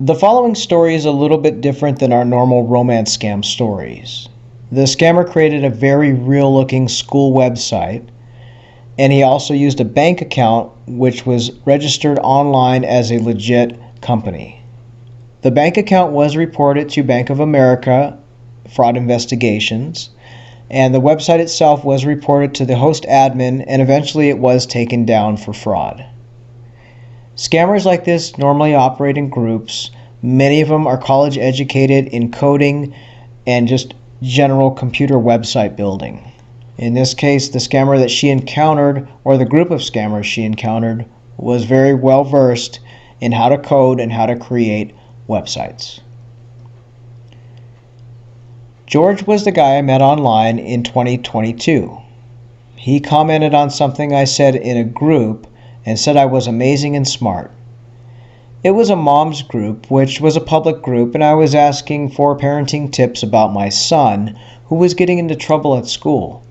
The following story is a little bit different than our normal romance scam stories. The scammer created a very real-looking school website, and he also used a bank account which was registered online as a legit company. The bank account was reported to Bank of America fraud investigations, and the website itself was reported to the host admin, and eventually it was taken down for fraud. Scammers like this normally operate in groups. Many of them are college educated in coding and just general computer website building. In this case, the scammer that she encountered, or the group of scammers she encountered, was very well versed in how to code and how to create websites. George was the guy I met online in 2022. He commented on something I said in a group and said I was amazing and smart. It was a mom's group, which was a public group, and I was asking for parenting tips about my son, who was getting into trouble at school.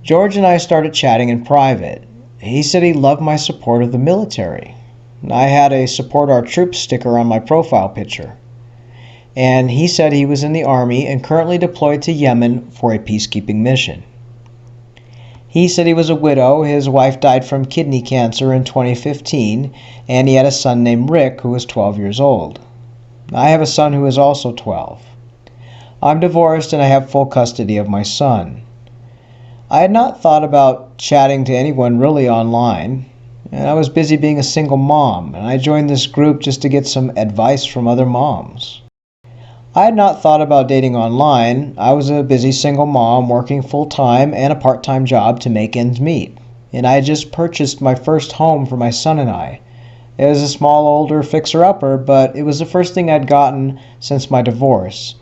George and I started chatting in private. He said he loved my support of the military. I had a Support Our Troops sticker on my profile picture. And he said he was in the Army and currently deployed to Yemen for a peacekeeping mission. He said he was a widow. His wife died from kidney cancer in 2015, and he had a son named Rick who was 12 years old. I have a son who is also 12. I'm divorced and I have full custody of my son. I had not thought about chatting to anyone really online, and I was busy being a single mom, and I joined this group just to get some advice from other moms. I had not thought about dating online. I was a busy single mom working full-time and a part-time job to make ends meet. And I had just purchased my first home for my son and I. It was a small, older fixer-upper, but it was the first thing I'd gotten since my divorce.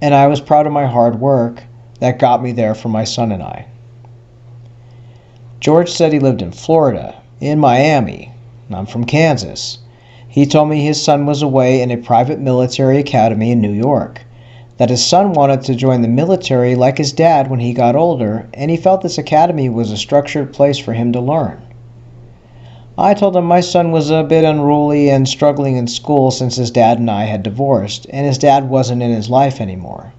And I was proud of my hard work that got me there for my son and I. George said he lived in Florida, in Miami. I'm from Kansas. He told me his son was away in a private military academy in New York, that his son wanted to join the military like his dad when he got older, and he felt this academy was a structured place for him to learn. I told him my son was a bit unruly and struggling in school since his dad and I had divorced, and his dad wasn't in his life anymore.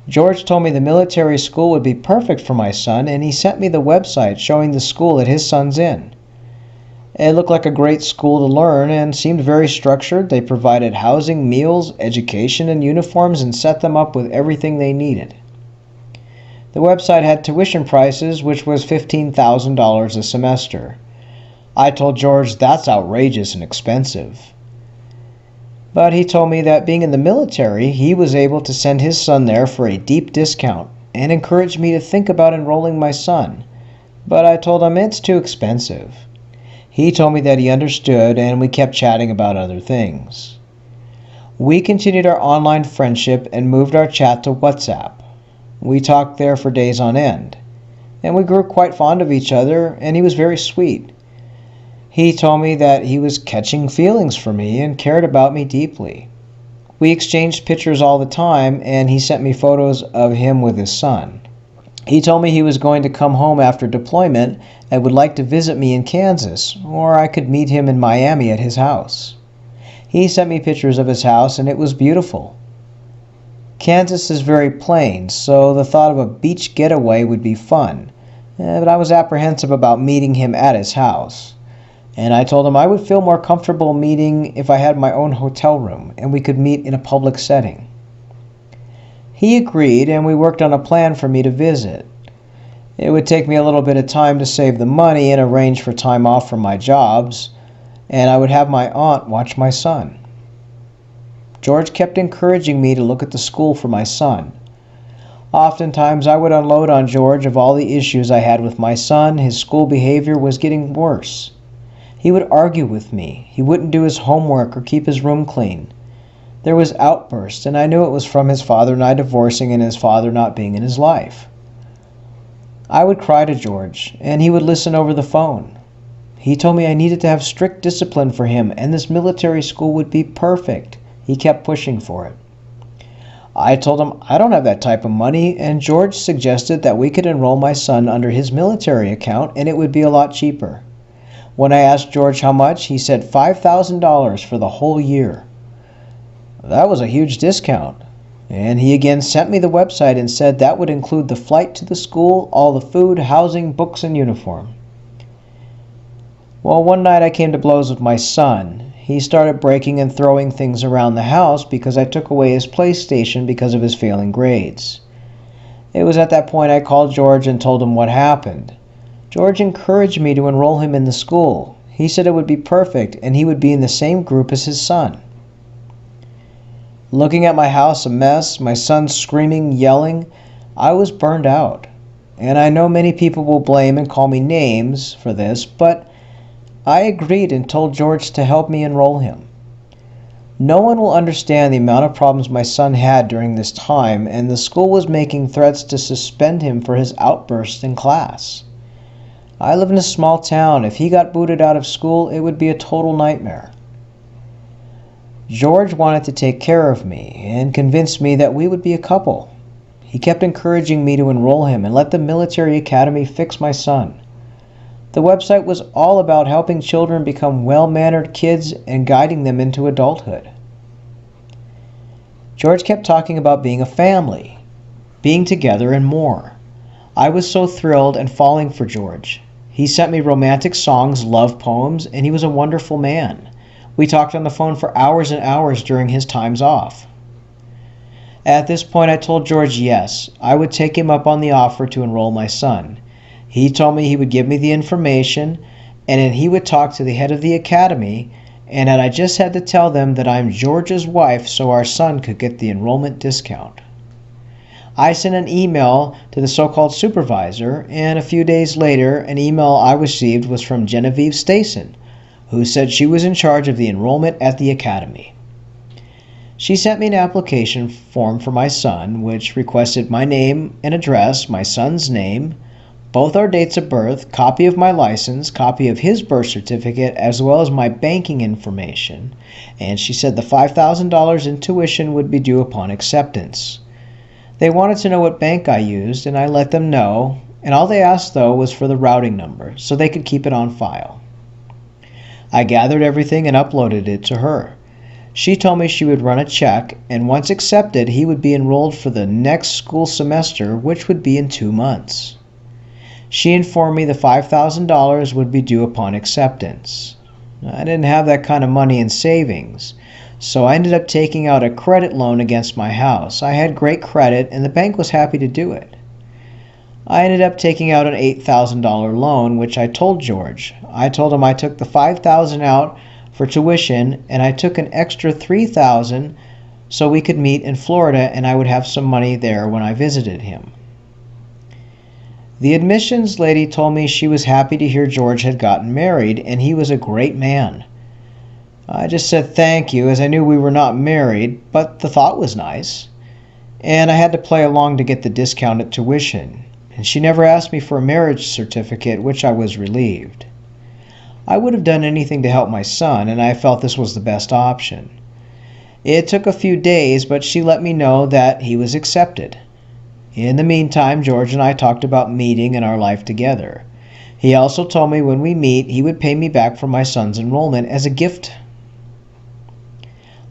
George told me the military school would be perfect for my son, and he sent me the website showing the school that his son's in. It looked like a great school to learn and seemed very structured. They provided housing, meals, education, and uniforms and set them up with everything they needed. The website had tuition prices, which was $15,000 a semester. I told George that's outrageous and expensive. But he told me that being in the military, he was able to send his son there for a deep discount and encouraged me to think about enrolling my son. But I told him it's too expensive. He told me that he understood, and we kept chatting about other things. We continued our online friendship and moved our chat to WhatsApp. We talked there for days on end, and we grew quite fond of each other, and he was very sweet. He told me that he was catching feelings for me and cared about me deeply. We exchanged pictures all the time, and he sent me photos of him with his son. He told me he was going to come home after deployment and would like to visit me in Kansas, or I could meet him in Miami at his house. He sent me pictures of his house, and it was beautiful. Kansas is very plain, so the thought of a beach getaway would be fun, but I was apprehensive about meeting him at his house. And I told him I would feel more comfortable meeting if I had my own hotel room and we could meet in a public setting. He agreed, and we worked on a plan for me to visit. It would take me a little bit of time to save the money and arrange for time off from my jobs, and I would have my aunt watch my son. George kept encouraging me to look at the school for my son. Oftentimes I would unload on George of all the issues I had with my son. His school behavior was getting worse. He would argue with me. He wouldn't do his homework or keep his room clean. There was outbursts, and I knew it was from his father and I divorcing and his father not being in his life. I would cry to George, and he would listen over the phone. He told me I needed to have strict discipline for him, and this military school would be perfect. He kept pushing for it. I told him I don't have that type of money, and George suggested that we could enroll my son under his military account, and it would be a lot cheaper. When I asked George how much, he said $5,000 for the whole year. That was a huge discount. And he again sent me the website and said that would include the flight to the school, all the food, housing, books, and uniform. Well, one night I came to blows with my son. He started breaking and throwing things around the house because I took away his PlayStation because of his failing grades. It was at that point I called George and told him what happened. George encouraged me to enroll him in the school. He said it would be perfect and he would be in the same group as his son. Looking at my house a mess, my son screaming, yelling, I was burned out. And I know many people will blame and call me names for this, but I agreed and told George to help me enroll him. No one will understand the amount of problems my son had during this time, and the school was making threats to suspend him for his outbursts in class. I live in a small town. If he got booted out of school, it would be a total nightmare. George wanted to take care of me and convinced me that we would be a couple. He kept encouraging me to enroll him and let the military academy fix my son. The website was all about helping children become well-mannered kids and guiding them into adulthood. George kept talking about being a family, being together, and more. I was so thrilled and falling for George. He sent me romantic songs, love poems, and he was a wonderful man. We talked on the phone for hours and hours during his times off. At this point, I told George yes, I would take him up on the offer to enroll my son. He told me he would give me the information, and then he would talk to the head of the academy, and that I just had to tell them that I'm George's wife so our son could get the enrollment discount. I sent an email to the so-called supervisor, and a few days later, an email I received was from Genevieve Stason, who said she was in charge of the enrollment at the academy. She sent me an application form for my son, which requested my name and address, my son's name, both our dates of birth, copy of my license, copy of his birth certificate, as well as my banking information, and she said the $5,000 in tuition would be due upon acceptance. They wanted to know what bank I used, and I let them know, and all they asked, though, was for the routing number, so they could keep it on file. I gathered everything and uploaded it to her. She told me she would run a check, and once accepted, he would be enrolled for the next school semester, which would be in 2 months. She informed me the $5,000 would be due upon acceptance. I didn't have that kind of money in savings, so I ended up taking out a credit loan against my house. I had great credit, and the bank was happy to do it. I ended up taking out an $8,000 loan, which I told George. I told him I took the $5,000 out for tuition, and I took an extra $3,000 so we could meet in Florida and I would have some money there when I visited him. The admissions lady told me she was happy to hear George had gotten married and he was a great man. I just said thank you as I knew we were not married, but the thought was nice. And I had to play along to get the discounted tuition. And she never asked me for a marriage certificate, which I was relieved. I would have done anything to help my son, and I felt this was the best option. It took a few days, but she let me know that he was accepted. In the meantime, George and I talked about meeting and our life together. He also told me when we meet, he would pay me back for my son's enrollment as a gift.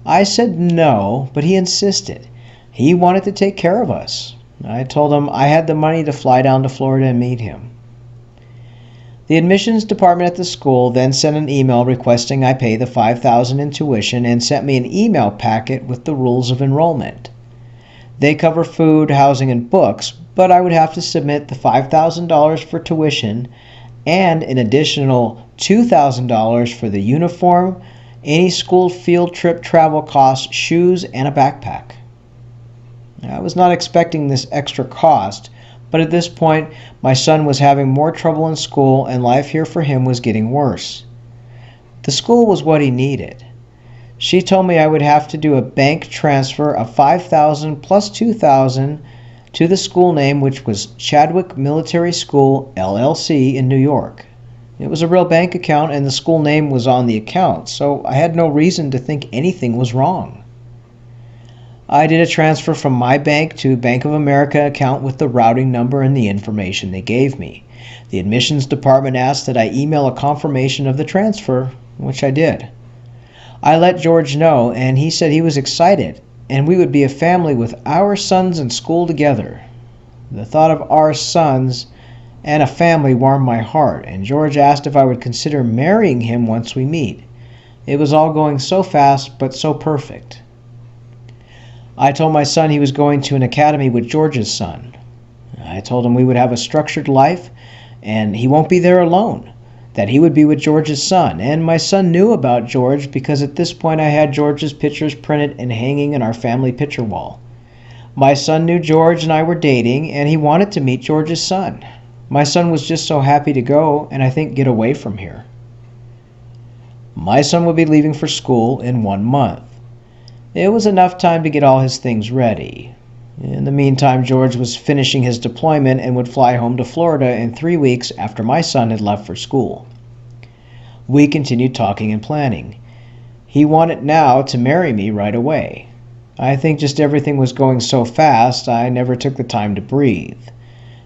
I said no, but he insisted. He wanted to take care of us. I told him I had the money to fly down to Florida and meet him. The admissions department at the school then sent an email requesting I pay the $5,000 in tuition and sent me an email packet with the rules of enrollment. They cover food, housing, and books, but I would have to submit the $5,000 for tuition and an additional $2,000 for the uniform, any school field trip travel costs, shoes, and a backpack. I was not expecting this extra cost, but at this point, my son was having more trouble in school and life here for him was getting worse. The school was what he needed. She told me I would have to do a bank transfer of $5,000 plus $2,000 to the school name, which was Chadwick Military School, LLC in New York. It was a real bank account and the school name was on the account, so I had no reason to think anything was wrong. I did a transfer from my bank to Bank of America account with the routing number and the information they gave me. The admissions department asked that I email a confirmation of the transfer, which I did. I let George know, and he said he was excited, and we would be a family with our sons in school together. The thought of our sons and a family warmed my heart, and George asked if I would consider marrying him once we meet. It was all going so fast, but so perfect. I told my son he was going to an academy with George's son. I told him we would have a structured life, and he won't be there alone, that he would be with George's son. And my son knew about George because at this point I had George's pictures printed and hanging in our family picture wall. My son knew George and I were dating, and he wanted to meet George's son. My son was just so happy to go, and I think get away from here. My son would be leaving for school in 1 month. It was enough time to get all his things ready. In the meantime, George was finishing his deployment and would fly home to Florida in 3 weeks after my son had left for school. We continued talking and planning. He wanted now to marry me right away. I think just everything was going so fast, I never took the time to breathe.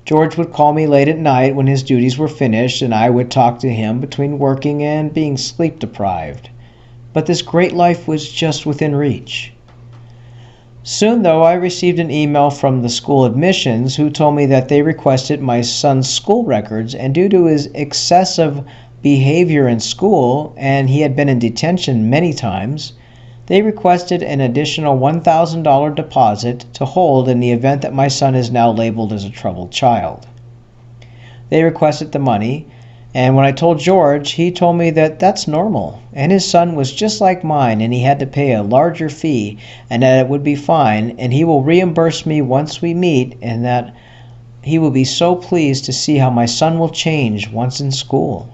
George would call me late at night when his duties were finished, and I would talk to him between working and being sleep deprived. But this great life was just within reach. Soon, though, I received an email from the school admissions who told me that they requested my son's school records, and due to his excessive behavior in school, and he had been in detention many times, they requested an additional $1,000 deposit to hold in the event that my son is now labeled as a troubled child. They requested the money, and when I told George, he told me that that's normal, and his son was just like mine, and he had to pay a larger fee, and that it would be fine, and he will reimburse me once we meet, and that he will be so pleased to see how my son will change once in school.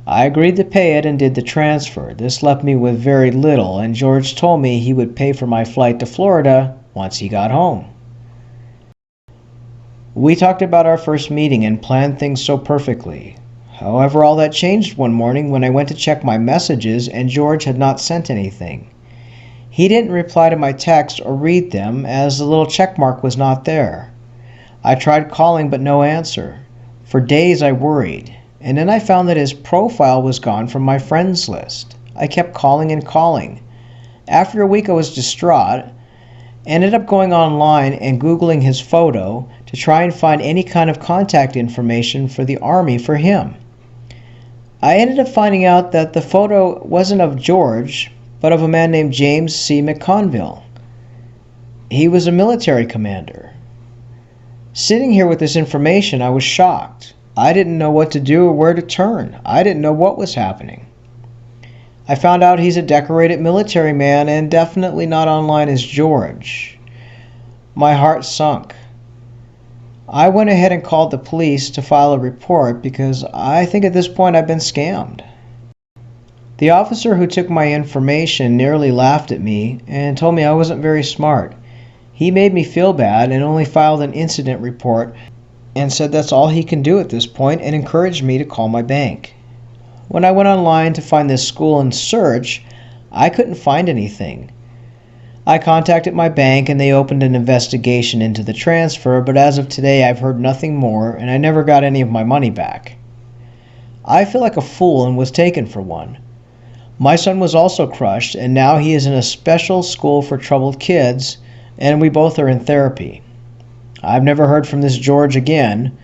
I agreed to pay it and did the transfer. This left me with very little, and George told me he would pay for my flight to Florida once he got home. We talked about our first meeting and planned things so perfectly. However, all that changed one morning when I went to check my messages and George had not sent anything. He didn't reply to my text or read them as the little check mark was not there. I tried calling but no answer. For days I worried, and then I found that his profile was gone from my friends list. I kept calling and calling. After a week I was distraught. Ended up going online and Googling his photo to try and find any kind of contact information for the Army for him. I ended up finding out that the photo wasn't of George, but of a man named James C. McConville. He was a military commander. Sitting here with this information, I was shocked. I didn't know what to do or where to turn. I didn't know what was happening. I found out he's a decorated military man and definitely not online as George. My heart sunk. I went ahead and called the police to file a report because I think at this point I've been scammed. The officer who took my information nearly laughed at me and told me I wasn't very smart. He made me feel bad and only filed an incident report and said that's all he can do at this point and encouraged me to call my bank. When I went online to find this school and search, I couldn't find anything. I contacted my bank and they opened an investigation into the transfer, but as of today I've heard nothing more and I never got any of my money back. I feel like a fool and was taken for one. My son was also crushed and now he is in a special school for troubled kids and we both are in therapy. I've never heard from this George again.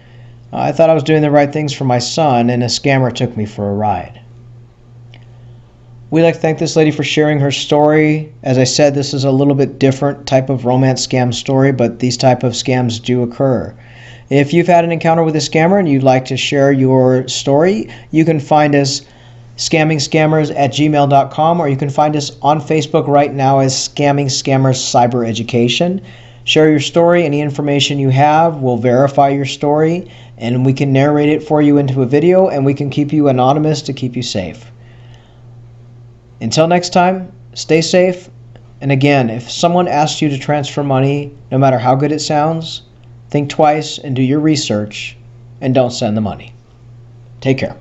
I thought I was doing the right things for my son, and a scammer took me for a ride. We'd like to thank this lady for sharing her story. As I said, this is a little bit different type of romance scam story, but these type of scams do occur. If you've had an encounter with a scammer and you'd like to share your story, you can find us scammingscammers@gmail.com, or you can find us on Facebook right now as Scamming Scammers Cyber Education. Share your story. Any information you have, we'll verify your story, and we can narrate it for you into a video, and we can keep you anonymous to keep you safe. Until next time, stay safe. And again, if someone asks you to transfer money, no matter how good it sounds, think twice and do your research, and don't send the money. Take care.